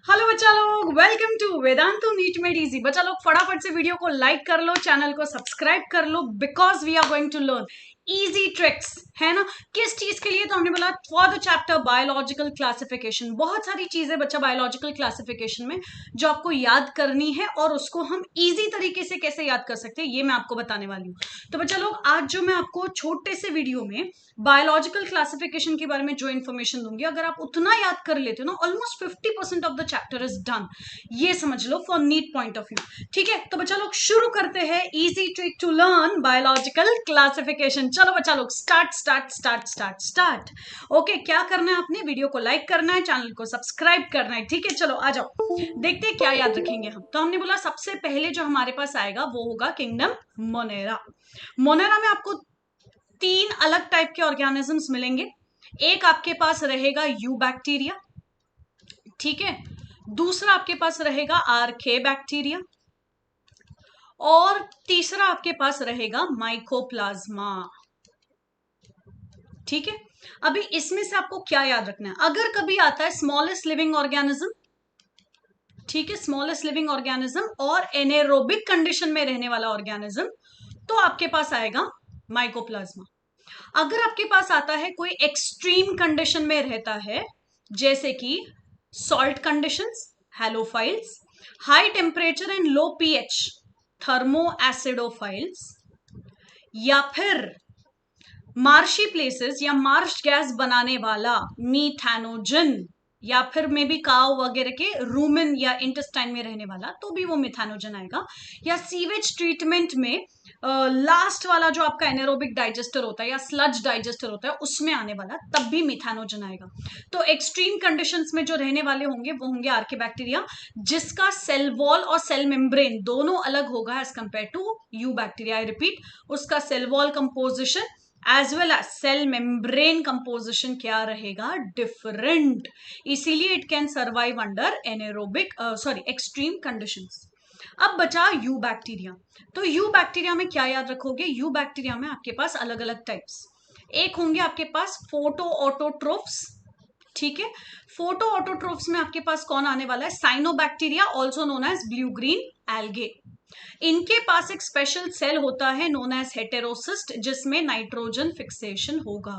Hello बच्चा लोग, welcome to Vedantu NEET made easy. बच्चा लोग फटाफट से वीडियो को लाइक कर लो, चैनल को सब्सक्राइब कर लो, because we are going to learn easy tricks, है ना। किस चीज के लिए? तो हमने बोला for the chapter biological classification. बहुत सारी चीजें बच्चा बायोलॉजिकल क्लासिफिकेशन में जो आपको याद करनी है और उसको हम इजी तरीके से कैसे याद कर सकते हैं, ये मैं आपको बताने वाली हूँ। तो बच्चा लोग, आज जो मैं आपको छोटे से वीडियो में बायोलॉजिकल क्लासिफिकेशन के बारे में जो इन्फॉर्मेशन दूंगी, अगर आप उतना याद कर लेते हो ना, almost 50% of the chapter is done. ये समझ लो for NEET point of view. ठीक है, तो बच्चा लोग शुरू करते हैं easy trick to learn biological classification. चलो बच्चा लोग, start start start start start. Okay, क्या करना है? आपने वीडियो को लाइक करना है, चैनल को सब्सक्राइब करना है। ठीक है, चलो आ जाओ, देखते हैं क्या याद रखेंगे हम। तो हमने बोला सबसे पहले जो हमारे पास आएगा वो होगा किंगडम मोनेरा। मोनेरा में आपको 3 अलग टाइप के ऑर्गेनिजम्स मिलेंगे। एक आपके पास रहेगा यू बैक्टीरिया, ठीक है। दूसरा आपके पास रहेगा आर्के बैक्टीरिया, और तीसरा आपके पास रहेगा माइकोप्लाज्मा। ठीक है, अभी इसमें से आपको क्या याद रखना है? अगर कभी आता है स्मॉलेस्ट लिविंग ऑर्गेनिज्म, ठीक है, स्मॉलेस्ट लिविंग ऑर्गेनिज्म और एनेरोबिक कंडीशन में रहने वाला ऑर्गेनिज्म, तो आपके पास आएगा माइकोप्लाज्मा। अगर आपके पास आता है कोई एक्सट्रीम कंडीशन में रहता है, जैसे कि salt conditions, halophiles, high temperature and low pH, thermoacidophiles, या फिर मार्शी प्लेसेस या मार्श गैस बनाने वाला मीथैनोजन, या फिर मे बी काव वगैरह के रूमेन या इंटेस्टाइन में रहने वाला, तो भी वो मिथानोजन आएगा। या सीवेज ट्रीटमेंट में लास्ट वाला जो आपका एनारोबिक डाइजेस्टर होता है या स्लज डाइजेस्टर होता है, उसमें आने वाला, तब भी मिथानोजन आएगा। तो एक्सट्रीम कंडीशंस में जो रहने वाले होंगे वो होंगे आर्केबैक्टीरिया, जिसका सेल वॉल और सेल मेम्ब्रेन दोनों अलग होगा as compare to eubacteria. I repeat, उसका cell wall composition as well as cell membrane composition क्या रहेगा? डिफरेंट। इसीलिए it can survive under anaerobic extreme conditions. अब बचा यू बैक्टीरिया। तो यू बैक्टीरिया में क्या याद रखोगे? यू बैक्टीरिया में आपके पास अलग अलग टाइप्स, एक होंगे आपके पास फोटो ऑटोट्रोफ्स, ठीक है। फोटो ऑटोट्रोफ्स में आपके पास कौन आने वाला है? Cyanobacteria, also known as blue green algae. इनके पास एक स्पेशल सेल होता है नोन एज हेटेरोसिस्ट, जिसमें नाइट्रोजन फिक्सेशन होगा।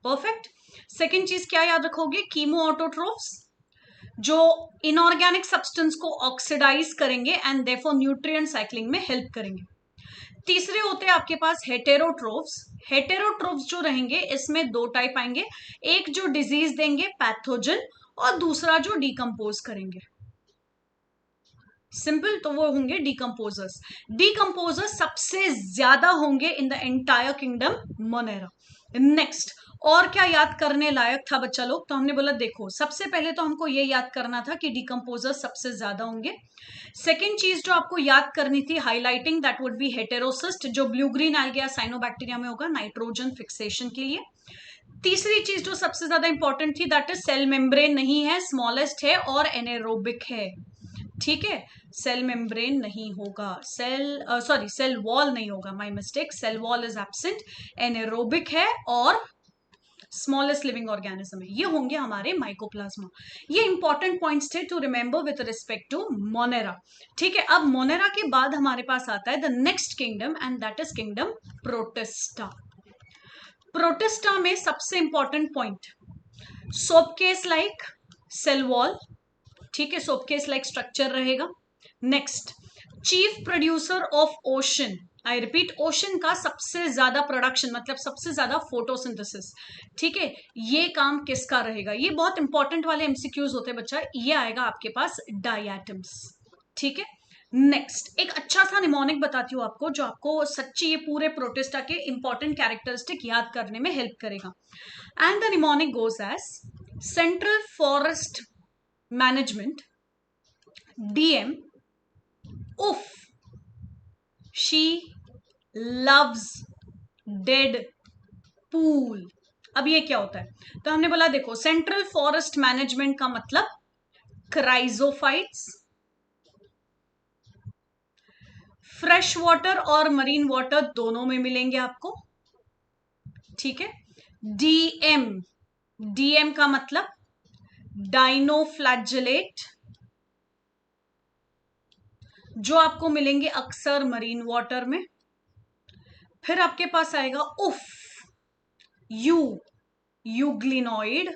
परफेक्ट। सेकेंड चीज क्या याद रखोगे? कीमो ऑटोट्रोफ्स, जो इनऑर्गेनिक सब्सटेंस को ऑक्सीडाइज करेंगे एंड देयरफॉर न्यूट्रिएंट साइक्लिंग में हेल्प करेंगे। तीसरे होते हैं आपके पास हेटेरोट्रोफ्स। हेटेरोट्रोफ्स जो रहेंगे, इसमें 2 टाइप आएंगे, एक जो डिजीज देंगे पैथोजन, और दूसरा जो डिकम्पोज करेंगे। सिंपल, तो वो होंगे डिकम्पोजर्स। डिकम्पोजर्स सबसे ज्यादा होंगे in the entire kingdom Monera. Next, और क्या याद करने लायक था बच्चा लोग? तो हमने बोला देखो, सबसे पहले तो हमको ये याद करना था कि डिकम्पोजर्स सबसे ज्यादा होंगे। सेकेंड चीज जो आपको याद करनी थी, highlighting, that would be heterocyst, जो ब्लू ग्रीन एल्गे या साइनोबैक्टीरिया में होगा नाइट्रोजन फिक्सेशन के लिए। तीसरी चीज जो सबसे ज्यादा इंपॉर्टेंट थी, दैट इज सेल मेम्ब्रेन नहीं है, स्मॉलेस्ट है और एनेरोबिक है। ठीक है, सेल मेम्ब्रेन नहीं होगा, सेल वॉल नहीं होगा, my mistake, cell wall is absent, anaerobic है और स्मॉलेस्ट लिविंग ऑर्गेनिज्म है। ये होंगे हमारे माइकोप्लाज्मा। ये इंपॉर्टेंट पॉइंट्स थे to remember with respect to Monera. ठीक है, अब मोनेरा के बाद हमारे पास आता है the next kingdom, and that is kingdom Protista. Protista में सबसे important point, soap case like cell wall, ठीक है, सोप केस लाइक स्ट्रक्चर रहेगा। Next, chief producer of ocean, I repeat, ocean का सबसे ज्यादा प्रोडक्शन, मतलब सबसे ज्यादा फोटोसिंथेसिस। ठीक है, ये काम किसका रहेगा? ये बहुत इंपॉर्टेंट वाले एमसीक्यूज होते हैं बच्चा, ये आएगा आपके पास डायटम्स। ठीक है, नेक्स्ट एक अच्छा सा निमोनिक बताती हूँ आपको, जो आपको सच्ची ये पूरे प्रोटिस्टा के इंपॉर्टेंट कैरेक्टरिस्टिक याद करने में हेल्प करेगा। And the mnemonic goes as central forest management, DM, उफ, शी लव्स डेड पूल। अब ये क्या होता है? तो हमने बोला देखो, सेंट्रल फॉरेस्ट मैनेजमेंट का मतलब क्राइजोफाइट्स, फ्रेश वाटर और मरीन वाटर दोनों में मिलेंगे आपको। ठीक है, DM, DM का मतलब डाइनोफ्लैजेलेट, जो आपको मिलेंगे अक्सर मरीन वाटर में। फिर आपके पास आएगा उफ, यूग्लिनॉइड,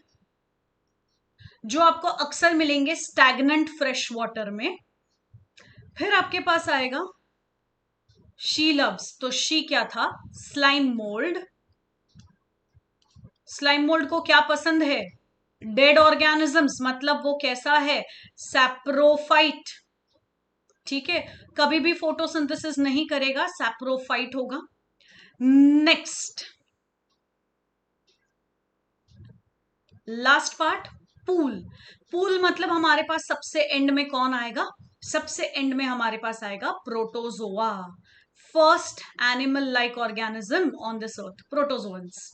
जो आपको अक्सर मिलेंगे स्टैग्नेंट फ्रेश वाटर में। फिर आपके पास आएगा शी लव्स, तो शी क्या था, स्लाइम मोल्ड। स्लाइम मोल्ड को क्या पसंद है, डेड ऑर्गेनिजम्स, मतलब वो कैसा है, सैप्रोफाइट। ठीक है, कभी भी फोटोसिंथेसिस नहीं करेगा, सैप्रोफाइट होगा। Next, last part, pool. Pool मतलब हमारे पास सबसे एंड में कौन आएगा, सबसे एंड में हमारे पास आएगा protozoa, first animal like organism on this earth, protozoans.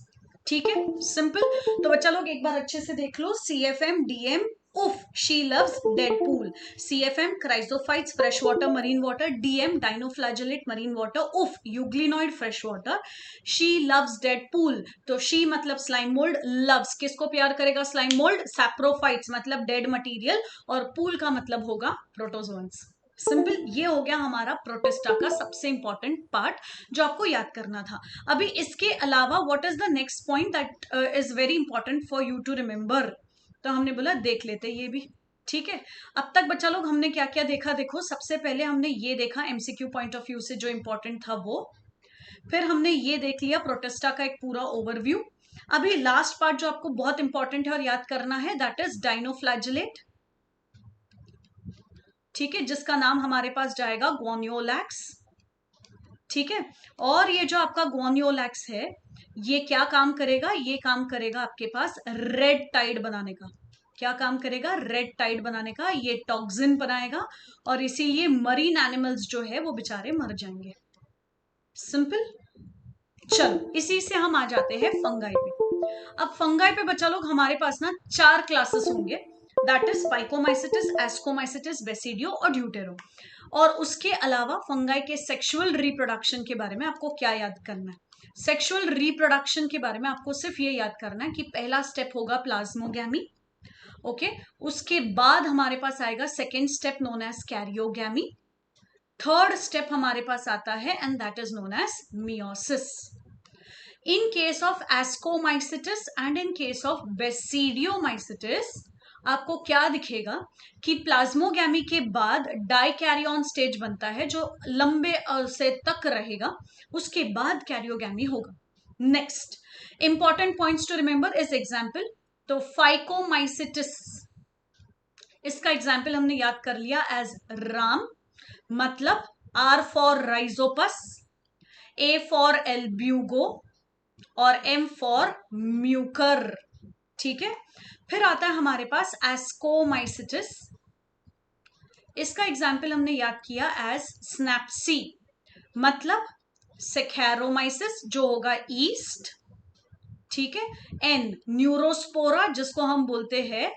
ठीक है, सिंपल। तो बच्चा लोग एक बार अच्छे से देख लो, CFM, DM उफ, she loves, dead pool. CFM chrysophytes, fresh water marine water. DM dinoflagellate, marine water. उफ, euglenoid, fresh water. She loves dead pool, तो शी मतलब स्लाइम मोल्ड, लव्स किसको प्यार करेगा, स्लाइम मोल्ड, सैप्रोफाइट्स मतलब डेड मटेरियल, और pool का मतलब होगा प्रोटोजोन्स। सिंपल, ये हो गया हमारा प्रोटिस्टा का सबसे इंपॉर्टेंट पार्ट जो आपको याद करना था। अभी इसके अलावा what is the next point that is very important for you to remember, तो हमने बोला देख लेते ये भी। ठीक है, अब तक बच्चा लोग हमने क्या क्या देखा, देखो सबसे पहले हमने ये देखा MCQ पॉइंट ऑफ व्यू से जो इंपॉर्टेंट था वो, फिर हमने ये देख लिया प्रोटिस्टा का एक पूरा ओवरव्यू। अभी लास्ट पार्ट जो आपको बहुत इंपॉर्टेंट है और याद करना है, दैट इज डाइनोफ्लैजेलेट। ठीक है, जिसका नाम हमारे पास जाएगा गोनियोलैक्स। ठीक है, और ये जो आपका गोनियोलैक्स है, ये क्या काम करेगा, ये काम करेगा आपके पास रेड टाइड बनाने का। क्या काम करेगा, रेड टाइड बनाने का, ये टॉक्सिन बनाएगा, और इसीलिए मरीन एनिमल्स जो है वो बेचारे मर जाएंगे। सिंपल। चलो, इसी से हम आ जाते हैं फंगाई पे। अब फंगाई पे बच्चा लोग हमारे पास ना 4 क्लासेस होंगे, दैट इज स्पाइकोमाइसिटिस, एस्कोमाइसिटिस, बेसिडियो और ड्यूटेरो। और उसके अलावा फंगाई के सेक्सुअल रिप्रोडक्शन के बारे में आपको क्या याद करना है, सेक्सुअल रिप्रोडक्शन के बारे में आपको सिर्फ ये याद करना है कि पहला स्टेप होगा प्लाज्मोगैमी। ओके, उसके बाद हमारे पास आएगा second step known as karyogamy. Third step हमारे पास आता है and that is known as meiosis. In case of ascomycetes and in case of basidiomycetes, आपको क्या दिखेगा कि प्लाज्मोगैमी के बाद डाइकैरियन स्टेज बनता है जो लंबे अरसे तक रहेगा, उसके बाद कैरियोगैमी होगा। Next important points to remember is example, तो फाइकोमाइसिटिस, इसका एग्जाम्पल हमने याद कर लिया एज राम, मतलब R for Rhizopus, A for Albugo और M फॉर म्यूकर। ठीक है, फिर आता है हमारे पास एस्कोमाइसिटिस, इसका एग्जाम्पल हमने याद किया एज स्नैप्सी, मतलब सेखेरोमाइसिस जो होगा ईस्ट। ठीक है, N न्यूरोस्पोरा, जिसको हम बोलते हैं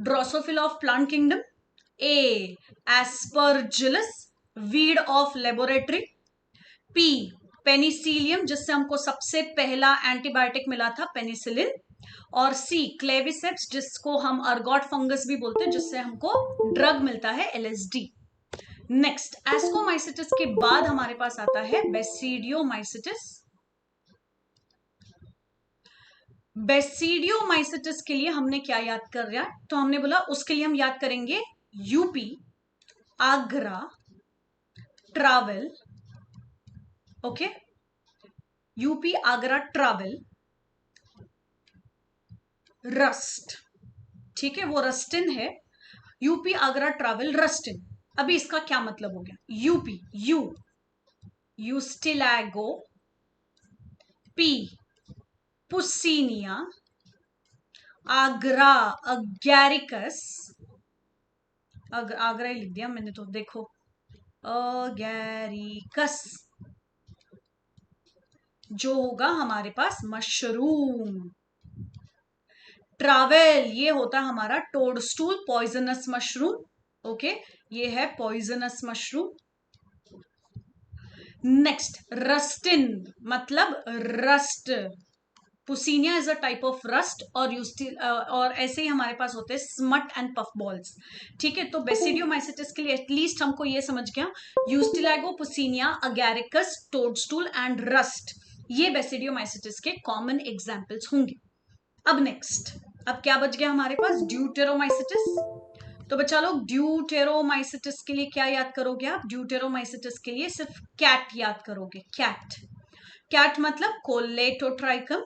Drosophila of plant kingdom. A Aspergillus, weed of laboratory. P Penicillium, जिससे हमको सबसे पहला एंटीबायोटिक मिला था पेनिसिलिन। और C क्लेविसेप्स, जिसको हम अर्गॉट फंगस भी बोलते हैं, जिससे हमको ड्रग मिलता है LSD। नेक्स्ट एस्कोमाइसिटिस के बाद हमारे पास आता है बेसिडियोमाइसिटिस। बेसिडियोमाइसिटिस के लिए हमने क्या याद कर रहा है, तो हमने बोला उसके लिए हम याद करेंगे UP, Agra, travel. Okay, UP, Agra, travel, rust. ठीक है, वो रस्टिन है, यूपी, आगरा, ट्रैवल, रस्टिन। अभी इसका क्या मतलब हो गया, UP Ustilago, P Puccinia, Agra Agaricus, Agra ही लिख दिया मैंने तो, देखो अगैरिकस, जो होगा हमारे पास मशरूम। ट्रैवल, ये होता है हमारा टोडस्टूल, पॉइजनस मशरूम। ओके, ये है पॉइजनस मशरूम। नेक्स्ट रस्टिन, मतलब rust, Puccinia is a type of rust, और ऐसे ही हमारे पास होते हैं स्मट एंड पफ बॉल्स। ठीक है, तो बेसिडियोमाइसिटिस के लिए एटलीस्ट हमको ये समझ गया, यूस्टिलागो, पुसीनिया, अगैरिकस, टोडस्टूल एंड रस्ट, ये बेसिडियोमाइसिटिस के कॉमन एग्जाम्पल्स होंगे। अब नेक्स्ट, अब क्या बच गया हमारे पास, ड्यूटेरोमाइसिटिस। तो बच्चा लोग ड्यूटेरोमाइसिटिस के लिए क्या याद करोगे आप, ड्यूटेरोमाइसिटिस के लिए सिर्फ कैट याद करोगे, कैट। कैट मतलब कोलेटोट्राइकम।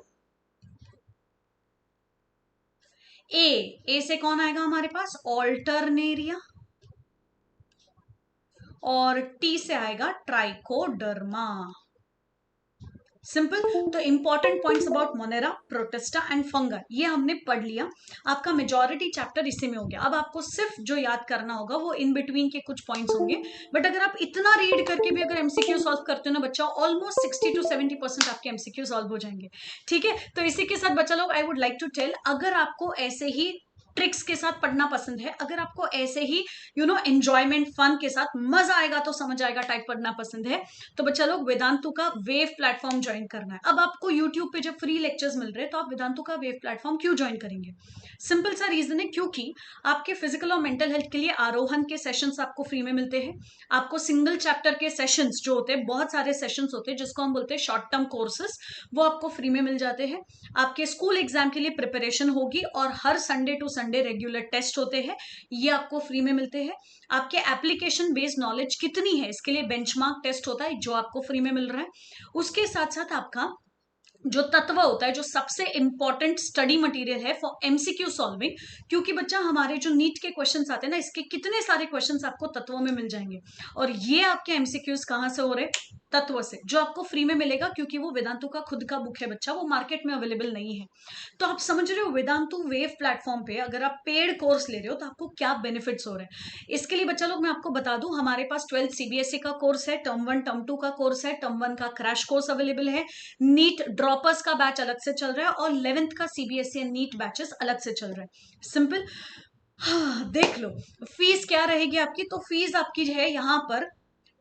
ए से कौन आएगा हमारे पास, ऑल्टरनेरिया, और टी से आएगा ट्राइकोडर्मा। सिंपल। तो important points about Monera, Protista and fungi ये हमने पढ़ लिया। आपका मेजॉरिटी चैप्टर इसी में हो गया। अब आपको सिर्फ जो याद करना होगा वो इन बिटवीन के कुछ पॉइंट्स होंगे, बट अगर आप इतना रीड करके भी अगर एमसीक्यू सॉल्व करते हो ना बच्चा, ऑलमोस्ट 60 to 70% आपके एमसीक्यू सॉल्व हो जाएंगे। ठीक है, तो इसी के साथ बच्चा लोग I would like to tell, अगर आपको ऐसे ही ट्रिक्स के साथ पढ़ना पसंद है, अगर आपको ऐसे ही एंजॉयमेंट फन के साथ मजा आएगा तो समझ आएगा टाइप पढ़ना पसंद है, तो बच्चा लोग वेदांतु का वेव प्लेटफॉर्म ज्वाइन करना है। अब आपको यूट्यूब पे जब फ्री लेक्चर्स मिल रहे हैं तो आप वेदांतु का वेव प्लेटफॉर्म क्यों ज्वाइन करेंगे, सिंपल सा रीजन है, क्योंकि आपके फिजिकल और मेंटल हेल्थ के लिए आरोहण के सेशंस आपको फ्री में मिलते हैं। आपको सिंगल चैप्टर के सेशंस जो होते हैं, बहुत सारे सेशंस होते हैं जिसको हम बोलते हैं शॉर्ट टर्म कोर्सेस, वो आपको फ्री में मिल जाते हैं। आपके स्कूल एग्जाम के लिए प्रिपरेशन होगी, और हर Sunday to Sunday regular test होते हैं, ये आपको फ्री में मिलते हैं। आपके एप्लीकेशन बेस्ड नॉलेज कितनी है इसके लिए बेंचमार्क टेस्ट होता है जो आपको फ्री में मिल रहा है। उसके साथ साथ आपका जो तत्व होता है, जो सबसे इंपॉर्टेंट स्टडी मटेरियल है फॉर एमसीक्यू सॉल्विंग, क्योंकि बच्चा हमारे जो नीट के क्वेश्चंस आते हैं ना, इसके कितने सारे क्वेश्चंस आपको तत्वों में मिल जाएंगे, और ये आपके एमसीक्यूज कहां से हो रहे, तत्व से, जो आपको फ्री में मिलेगा, क्योंकि वो वेदांतु का खुद का बुक है बच्चा, वो मार्केट में अवेलेबल नहीं है। तो आप समझ रहे हो वेदांतु वेव प्लेटफॉर्म पे अगर आप पेड कोर्स ले रहे हो तो आपको क्या बेनिफिट्स हो रहे हैं। इसके लिए बच्चा लोग मैं आपको बता दूं, हमारे पास 12th सीबीएसई का कोर्स है, टर्म 1 टर्म 2 का कोर्स है, टर्म 1 का क्रैश कोर्स अवेलेबल है, नीट ड्रॉपर्स का बैच अलग से चल रहा है, और 11th का सीबीएसई एंड नीट बैचेस अलग से चल रहा है। सिंपल। हाँ, देख लो फीस क्या रहेगी आपकी, तो फीस आपकी है यहाँ पर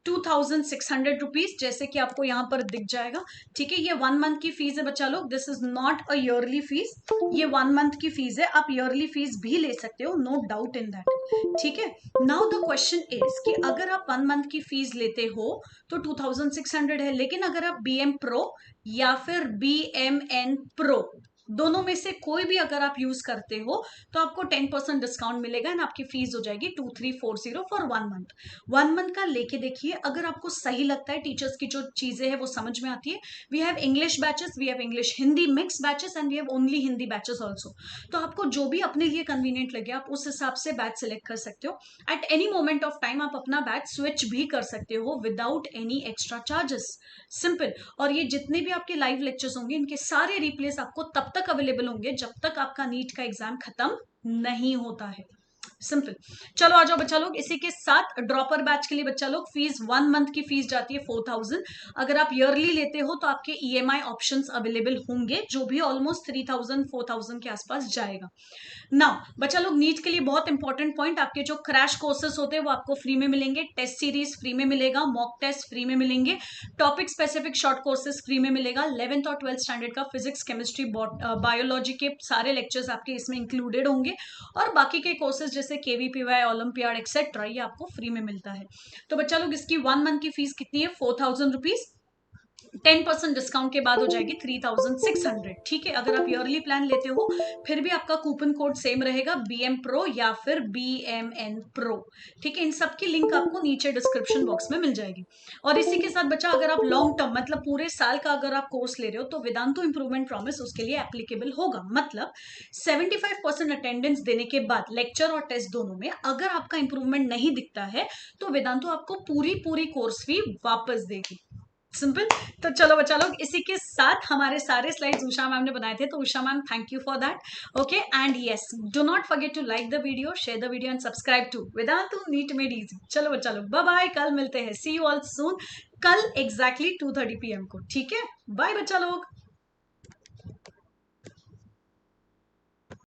2600 रुपीज, जैसे कि आपको यहाँ पर दिख जाएगा। ठीक है, ये 1 मंथ की फीस है बच्चा लोग, this is not a yearly fees, ये 1 मंथ की फीस है। आप ईयरली फीस भी ले सकते हो, नो डाउट इन दैट। ठीक है, नाउ द क्वेश्चन इज कि अगर आप 1 मंथ की फीस लेते हो तो 2600 है, लेकिन अगर आप BM Pro या फिर BMN Pro दोनों में से कोई भी अगर आप यूज करते हो तो आपको 10% डिस्काउंट मिलेगा, एंड आपकी फीस हो जाएगी 2340 फॉर 1 मंथ। 1 मंथ का लेके देखिए, अगर आपको सही लगता है, टीचर्स की जो चीजें हैं वो समझ में आती है, we have English batches, we have English Hindi mix batches, and we have only Hindi batches also. तो आपको जो भी अपने लिए कन्वीनियंट लगे आप उस हिसाब से बैच सिलेक्ट कर सकते हो। At any moment of time आप अपना बैच स्विच भी कर सकते हो without any extra charges. Simple. और ये जितने भी आपके लाइव लेक्चर्स होंगे, इनके सारे रिप्लेस आपको तब तक अवेलेबल होंगे जब तक आपका नीट का एग्जाम खत्म नहीं होता है। सिंपल। चलो आ जाओ बच्चा लोग, इसी के साथ ड्रॉपर बैच के लिए बच्चा लोग फीस 1 मंथ की फीस जाती है 4000। अगर आप ईयरली लेते हो तो आपके EMI ऑप्शंस अवेलेबल होंगे, जो भी ऑलमोस्ट 3000 4000 के आसपास जाएगा। नाउ बच्चा लोग, नीट के लिए बहुत इंपॉर्टेंट पॉइंट, आपके जो क्रैश कोर्सेस होते हैं वो आपको फ्री में मिलेंगे, टेस्ट सीरीज फ्री में मिलेगा, मॉक टेस्ट फ्री में मिलेंगे, topic specific short courses free में मिलेगा, 11th और 12th स्टैंडर्ड का फिजिक्स केमिस्ट्री बायोलॉजी के सारे लेक्चर्स आपके इसमें इंक्लूडेड होंगे, और बाकी के कोर्सेज जैसे KVPY, ओलंपियाड एक्सेट्रा, ये आपको फ्री में मिलता है। तो बच्चा लोग, इसकी 1 मंथ की फीस कितनी है, 4000 रुपीज, 10% डिस्काउंट के बाद हो जाएगी 3600। ठीक है, अगर आप ईयरली प्लान लेते हो फिर भी आपका कूपन कोड सेम रहेगा, BM Pro या फिर BMN Pro। ठीक है, इन सब की लिंक आपको नीचे डिस्क्रिप्शन बॉक्स में मिल जाएगी। और इसी के साथ बच्चा, अगर आप लॉन्ग टर्म मतलब पूरे साल का अगर आप कोर्स ले रहे हो तो वेदांतु इंप्रूवमेंट प्रॉमिस उसके लिए एप्लीकेबल होगा। मतलब 75% अटेंडेंस देने के बाद लेक्चर और टेस्ट दोनों में अगर आपका इंप्रूवमेंट नहीं दिखता है तो वेदांतु आपको पूरी कोर्स फी वापस देगी। सिंपल। तो चलो बच्चा लोग, इसी के साथ हमारे सारे स्लाइड्स उषा मैम ने बनाए थे, तो Usha ma'am thank you for that. Okay, and yes, do not forget to like the video, share the video and subscribe to Vedantu NEET made easy. चलो बच्चा लोग, बाय बाय, कल मिलते हैं, सी यू ऑल सून, कल एग्जैक्टली 2:30 PM को। ठीक है, बाय बच्चा लोग।